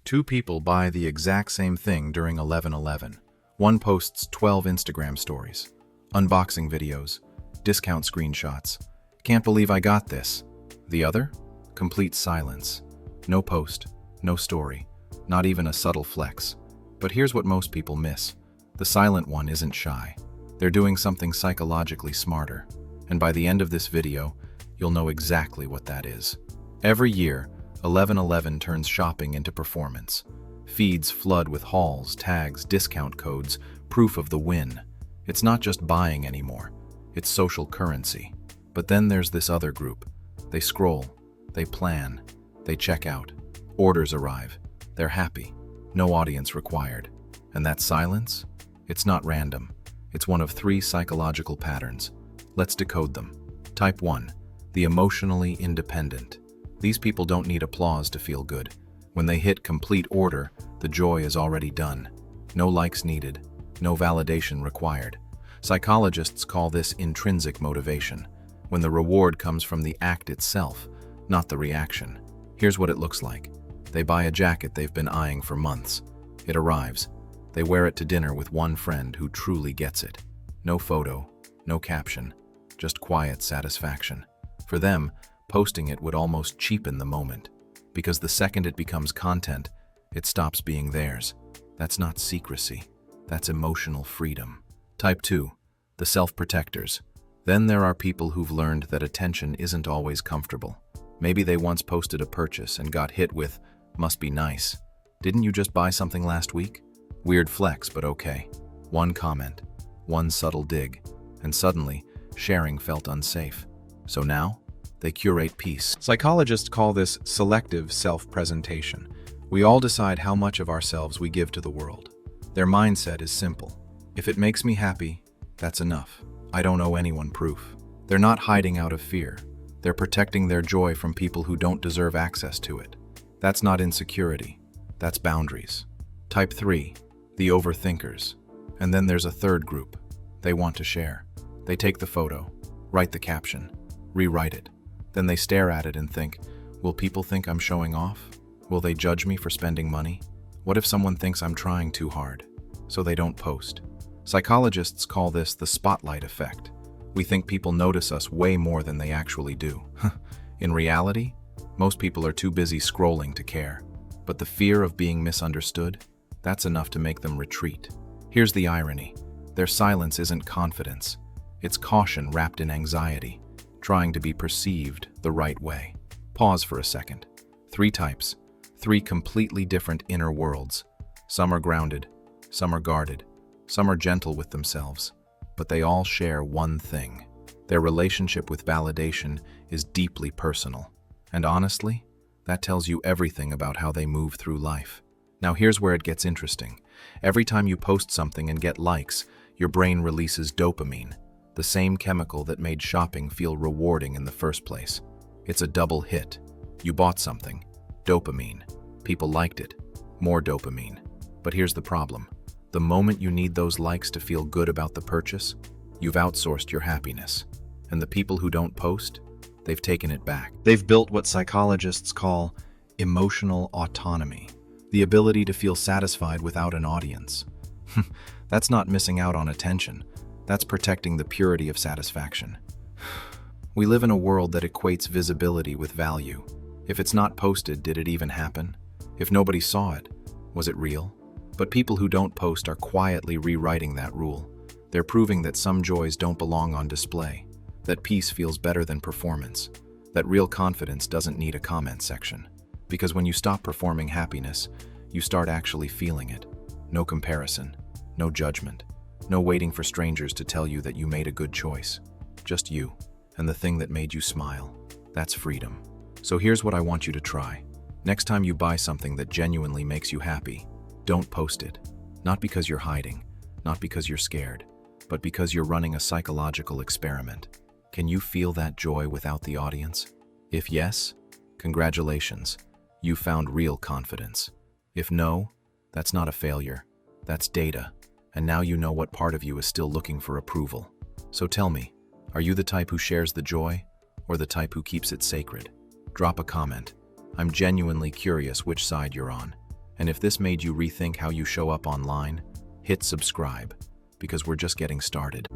Two people buy the exact same thing during 11/11. One posts 12 Instagram stories, unboxing videos, discount screenshots. Can't believe I got this. The other? Complete silence. No post, no story, not even a subtle flex. But here's what most people miss. The silent one isn't shy. They're doing something psychologically smarter. And by the end of this video, you'll know exactly what that is. Every year, 11/11 turns shopping into performance. Feeds flood with hauls, tags, discount codes, proof of the win. It's not just buying anymore. It's social currency. But then there's this other group. They scroll, they plan, they check out. Orders arrive. They're happy. No audience required. And that silence? It's not random. It's one of three psychological patterns. Let's decode them. Type 1. The emotionally independent. These people don't need applause to feel good. When they hit complete order, the joy is already done. No likes needed. No validation required. Psychologists call this intrinsic motivation, when the reward comes from the act itself, not the reaction. Here's what it looks like. They buy a jacket they've been eyeing for months. It arrives. They wear it to dinner with one friend who truly gets it. No photo, no caption, just quiet satisfaction. For them, posting it would almost cheapen the moment, because the second it becomes content, it stops being theirs. That's not secrecy. That's emotional freedom. Type 2. The self-protectors. Then there are people who've learned that attention isn't always comfortable. Maybe they once posted a purchase and got hit with, "Must be nice. Didn't you just buy something last week?" Weird flex, but okay. One comment, one subtle dig, and suddenly, sharing felt unsafe. So now, they curate peace. Psychologists call this selective self-presentation. We all decide how much of ourselves we give to the world. Their mindset is simple. If it makes me happy, that's enough. I don't owe anyone proof. They're not hiding out of fear. They're protecting their joy from people who don't deserve access to it. That's not insecurity. That's boundaries. Type 3. The overthinkers. And then there's a third group. They want to share. They take the photo, write the caption, rewrite it. Then they stare at it and think, will people think I'm showing off? Will they judge me for spending money? What if someone thinks I'm trying too hard? So they don't post. Psychologists call this the spotlight effect. We think people notice us way more than they actually do. In reality, most people are too busy scrolling to care. But the fear of being misunderstood, that's enough to make them retreat. Here's the irony. Their silence isn't confidence. It's caution wrapped in anxiety, trying to be perceived the right way. Pause for a second. 3 types. 3 completely different inner worlds. Some are grounded, some are guarded, some are gentle with themselves. But they all share one thing. Their relationship with validation is deeply personal. And honestly, that tells you everything about how they move through life. Now here's where it gets interesting. Every time you post something and get likes, your brain releases dopamine, the same chemical that made shopping feel rewarding in the first place. It's a double hit. You bought something. Dopamine. People liked it. More dopamine. But here's the problem. The moment you need those likes to feel good about the purchase, you've outsourced your happiness. And the people who don't post, they've taken it back. They've built what psychologists call emotional autonomy, the ability to feel satisfied without an audience. That's not missing out on attention. That's protecting the purity of satisfaction. We live in a world that equates visibility with value. If it's not posted, did it even happen? If nobody saw it, was it real? But people who don't post are quietly rewriting that rule. They're proving that some joys don't belong on display, that peace feels better than performance, that real confidence doesn't need a comment section. Because when you stop performing happiness, you start actually feeling it. No comparison, no judgment, no waiting for strangers to tell you that you made a good choice. Just you, and the thing that made you smile. That's freedom. So here's what I want you to try. Next time you buy something that genuinely makes you happy, don't post it. Not because you're hiding, not because you're scared, but because you're running a psychological experiment. Can you feel that joy without the audience? If yes, congratulations, you found real confidence. If no, that's not a failure, that's data, and now you know what part of you is still looking for approval. So tell me, are you the type who shares the joy, or the type who keeps it sacred? Drop a comment. I'm genuinely curious which side you're on. And if this made you rethink how you show up online, hit subscribe, because we're just getting started.